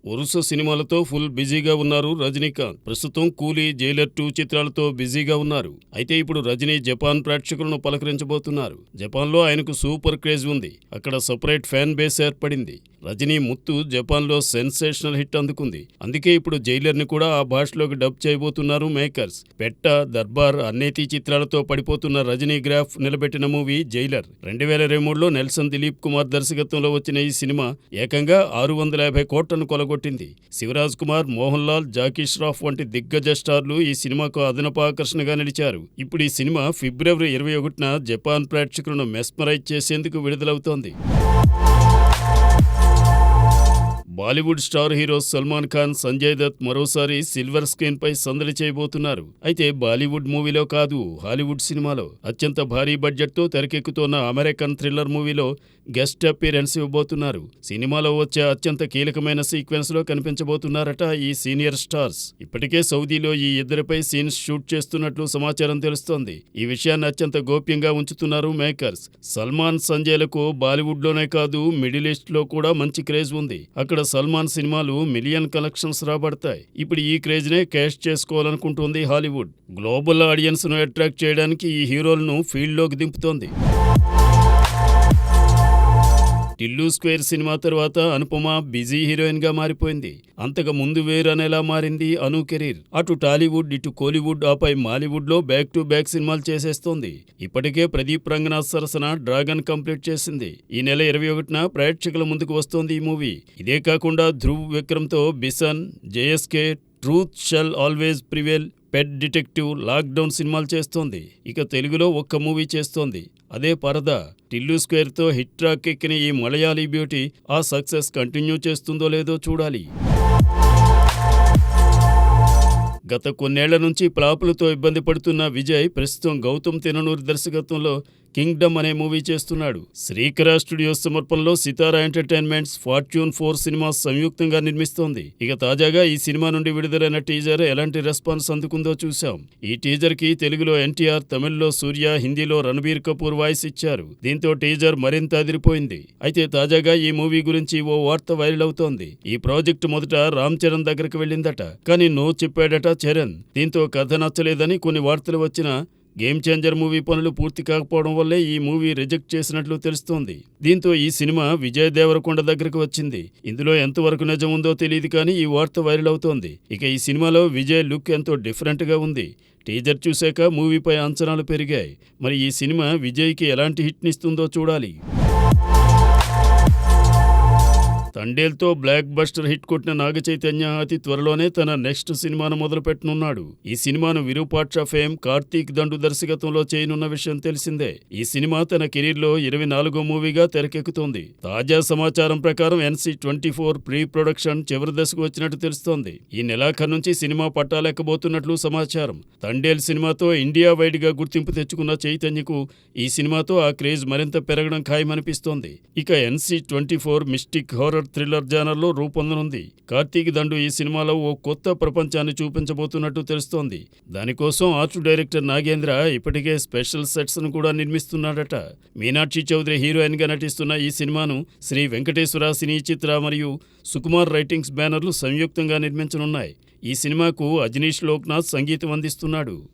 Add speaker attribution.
Speaker 1: వరుస సినిమాలతో ఫుల్ బిజీగా ఉన్నారు రజనీకాంత్. ప్రస్తుతం కూలీ, జైలర్ 2 చిత్రాలతో బిజీగా ఉన్నారు. అయితే ఇప్పుడు రజనీ జపాన్ ప్రేక్షకులను పలకరించబోతున్నారు. జపాన్లో ఆయనకు సూపర్ క్రేజ్ ఉంది. అక్కడ సపరేట్ ఫ్యాన్ బేస్ ఏర్పడింది. రజనీ ముత్తు జపాన్లో సెన్సేషనల్ హిట్ అందుకుంది. అందుకే ఇప్పుడు జైలర్ని కూడా ఆ భాషలోకి డబ్ చేయబోతున్నారు మేకర్స్. పెట్ట, దర్బార్, అన్నేతి చిత్రాలతో పడిపోతున్న రజనీ గ్రాఫ్ నిలబెట్టిన మూవీ జైలర్. 2023లో నెల్సన్ దిలీప్ కుమార్ దర్శకత్వంలో వచ్చిన ఈ సినిమా ఏకంగా 650 కోట్లను కొలగొట్టింది. శివరాజ్ కుమార్, మోహన్ లాల్, జాకీ ష్రాఫ్ వంటి దిగ్గజ స్టార్లు ఈ సినిమాకు అదనపు ఆకర్షణగా నిలిచారు. ఇప్పుడు ఈ సినిమా ఫిబ్రవరి 21న జపాన్ ప్రేక్షకులను మెస్మరైజ్ చేసేందుకు విడుదలవుతోంది. బాలీవుడ్ స్టార్ హీరో సల్మాన్ ఖాన్, సంజయ్ దత్ మరోసారి సిల్వర్ స్క్రీన్ పై సందడి చేయబోతున్నారు. అయితే బాలీవుడ్ మూవీలో కాదు, హాలీవుడ్ సినిమాలో అత్యంత భారీ బడ్జెట్ తో తెరకెక్కుతోన్న అమెరికన్ థ్రిల్లర్ మూవీలో గెస్ట్ అపీరెన్స్ ఇవ్వబోతున్నారు. సినిమాలో వచ్చే అత్యంత కీలకమైన సీక్వెన్స్ లో కనిపించబోతున్నారట ఈ సీనియర్ స్టార్స్. ఇప్పటికే సౌదీలో ఈ ఇద్దరిపై సీన్స్ షూట్ చేస్తున్నట్లు సమాచారం తెలుస్తోంది. ఈ విషయాన్ని అత్యంత గోప్యంగా ఉంచుతున్నారు మేకర్స్. సల్మాన్, సంజయ్లకు బాలీవుడ్ లోనే కాదు, మిడిల్ ఈస్ట్ లో కూడా మంచి క్రేజ్ ఉంది. అక్కడ సల్మాన్ సినిమాలు మిలియన్ కలెక్షన్స్ రాబడతాయి. ఇప్పుడు ఈ క్రేజ్ నే క్యాష్ చేసుకోవాలనుకుంటోంది హాలీవుడ్. గ్లోబల్ ఆడియన్స్ ను అట్రాక్ట్ చేయడానికి ఈ హీరోలను ఫీల్డ్ లోకి దింపుతోంది. టిల్లు స్క్వేర్ సినిమా తర్వాత అనుపమ బిజీ హీరోయిన్ గా మారిపోయింది. అంతకు ముందు వేరనేలా మారింది అను కెరీర్. అటు టాలీవుడ్, ఇటు కోలీవుడ్, ఆపై మాలీవుడ్ లో బ్యాక్ టు బ్యాక్ సినిమాలు చేసేస్తోంది. ఇప్పటికే ప్రదీప్ రంగనాథ్ సరసన డ్రాగన్ కంప్లీట్ చేసింది. ఈ నెల 21న ప్రేక్షకుల ముందుకు వస్తోంది ఈ మూవీ. ఇదే కాకుండా ధ్రువ్ విక్రమ్తో Bison, JSK, truth shall always prevail, pet detective, lockdown సినిమాలు చేస్తోంది. ఇక తెలుగులో ఒక్క మూవీ చేస్తోంది, అదే పరదా. టిల్లు స్క్వేర్తో హిట్ ట్రాక్ ఎక్కిన ఈ మలయాళీ బ్యూటీ ఆ సక్సెస్ కంటిన్యూ చేస్తుందో లేదో చూడాలి. గత కొన్నేళ్ల నుంచి ఫ్లాపులతో ఇబ్బంది పడుతున్న విజయ్ ప్రస్తుతం గౌతమ్ తిననూరి దర్శకత్వంలో కింగ్డమ్ అనే మూవీ చేస్తున్నాడు. శ్రీకర స్టూడియోస్ సమర్పణలో సితారా ఎంటర్టైన్మెంట్స్, ఫార్చ్యూన్ 4 సినిమాస్ సంయుక్తంగా నిర్మిస్తోంది. ఇక తాజాగా ఈ సినిమా నుండి విడుదలైన టీజర్ ఎలాంటి రెస్పాన్స్ అందుకుందో చూశాం. ఈ టీజర్ కి తెలుగులో ఎన్టీఆర్, తమిళ్లో సూర్య, హిందీలో రణబీర్ కపూర్ వాయిస్ ఇచ్చారు. దీంతో టీజర్ మరింత అదిరిపోయింది. అయితే తాజాగా ఈ మూవీ గురించి ఓ వార్త వైరల్ అవుతోంది. ఈ ప్రాజెక్టు మొదట రామ్ చరణ్ దగ్గరకు వెళ్ళిందట, కానీ నో చెప్పాడట చరణ్. దీంతో కథ నచ్చలేదని కొన్ని వార్తలు వచ్చినా గేమ్ చేంజర్ మూవీ పనులు పూర్తి కాకపోవడం వల్లే ఈ మూవీ రిజెక్ట్ చేసినట్లు తెలుస్తోంది. దీంతో ఈ సినిమా విజయ్ దేవరకొండ దగ్గరకు వచ్చింది. ఇందులో ఎంతవరకు నిజం ఉందో తెలియదు, కానీ ఈ వార్త వైరల్ అవుతోంది. ఇక ఈ సినిమాలో విజయ్ లుక్ ఎంతో డిఫరెంట్ గా ఉంది. టీజర్ చూశాక మూవీపై అంచనాలు పెరిగాయి. మరి ఈ సినిమా విజయ్కి ఎలాంటి హిట్నిస్తుందో చూడాలి. తండేల్తో బ్లాక్ బస్టర్ హిట్ కొట్టిన నాగ చైతన్య అతి త్వరలోనే తన నెక్స్ట్ సినిమాను మొదలుపెట్టనున్నాడు. ఈ సినిమాను విరూపాక్ష ఫేమ్ కార్తీక్ దండు దర్శకత్వంలో చేయనున్న విషయం తెలిసిందే. ఈ సినిమా తన కెరీర్లో 24వ మూవీగా తెరకెక్కుతోంది. తాజా సమాచారం ప్రకారం NC24 ప్రీ ప్రొడక్షన్ చివరి దశకు వచ్చినట్టు తెలుస్తోంది. ఈ నెలాఖరు నుంచి సినిమా పట్టాలెక్కబోతున్నట్లు సమాచారం. తండేల్ సినిమాతో ఇండియా వైడ్ గా గుర్తింపు తెచ్చుకున్న చైతన్యకు ఈ సినిమాతో ఆ క్రేజ్ మరింత పెరగడం ఖాయమనిపిస్తోంది. ఇక NC24 మిస్టిక్ హారర్ థ్రిల్లర్ జానర్లో రూపొందనుంది. కార్తీక్ దండు ఈ సినిమాలో ఓ కొత్త ప్రపంచాన్ని చూపించబోతున్నట్టు తెలుస్తోంది. దానికోసం ఆర్ట్ డైరెక్టర్ నాగేంద్ర ఇప్పటికే స్పెషల్ సెట్స్ ను కూడా నిర్మిస్తున్నాడట. మీనాక్షి చౌదరి హీరోయిన్ గా నటిస్తున్న ఈ సినిమాను శ్రీ వెంకటేశ్వర సినీ చిత్ర మరియు సుకుమార్ రైటింగ్స్ బ్యానర్లు సంయుక్తంగా నిర్మించనున్నాయి. ఈ సినిమాకు అజనీష్ లోక్నాథ్ సంగీతం అందిస్తున్నాడు.